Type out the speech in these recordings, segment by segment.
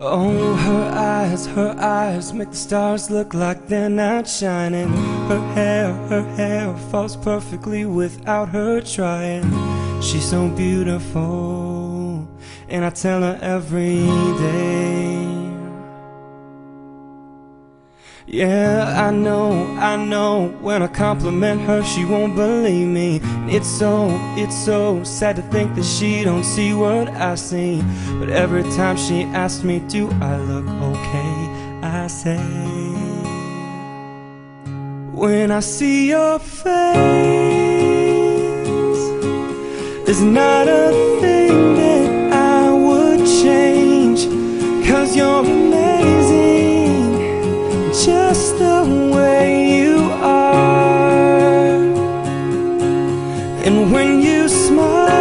Oh, her eyes make the stars look like they're not shining. Her hair falls perfectly without her trying. She's so beautiful, and I tell her every day. Yeah, I know, when I compliment her she won't believe me. It's so sad to think that she don't see what I see. But every time she asks me, do I look okay, I say, when I see your face, there's not a thing that I would change. 'Cause you're amazing, just the way you are. And when you smile,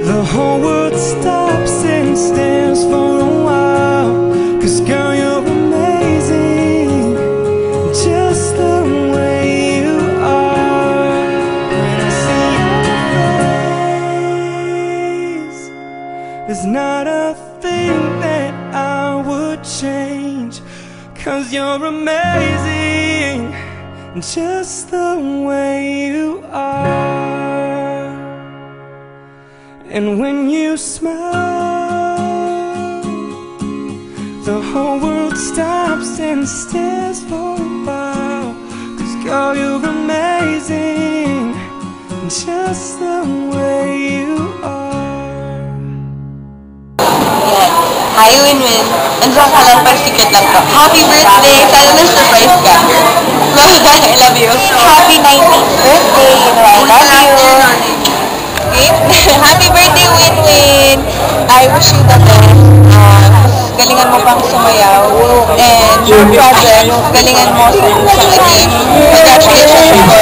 the whole world stops and stares for a while. 'Cause girl, you're amazing, just the way you are. When I see your face, there's not a thing that I would change. 'Cause you're amazing, just the way you are. And when you smile, the whole world stops and stares for a while. 'Cause girl, you're amazing, just the way you are. Hi, Winwin. Nandiyan ka lang, pag-secret lang to. Happy birthday! Sana na-surprise ka. I love you. Happy 19th birthday! I love you. Okay? Happy birthday, Winwin! I wish you the best. Galingan mo pang sumayaw. And your project, galingan mo sa game. Congratulations for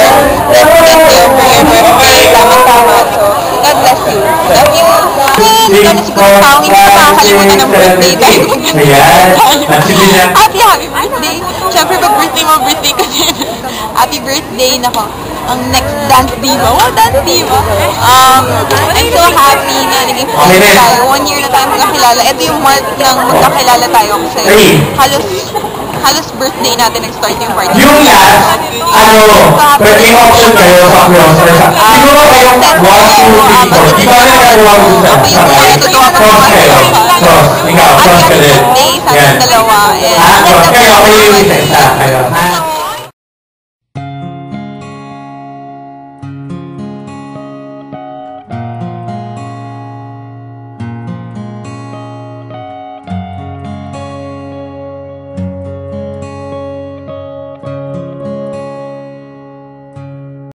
your birthday. Tama-tama. So, God bless you. Love you. Ikaw na siguro pangit na makakalimutan ng birthday tayo. Happy birthday! Siyempre pag birthday mo, birthday ko din. Happy birthday! Nako, ang next dance diva. Wow, dance diva! I'm so happy na naging friends tayo. 1 year na tayo magkakilala. Ito yung mark ng magkakilala tayo kasi halos birthday natin nag-start yung party. Yung last, birthday option kayo sa closer. Siguro kayo 1, 2, 3, 4. Di ba na kayo 1, 2, 3? Ako yung mga natutuwa ko. Cross kayo. Cross. Ikaw, cross ka din. Happy birthday sa ating dalawa.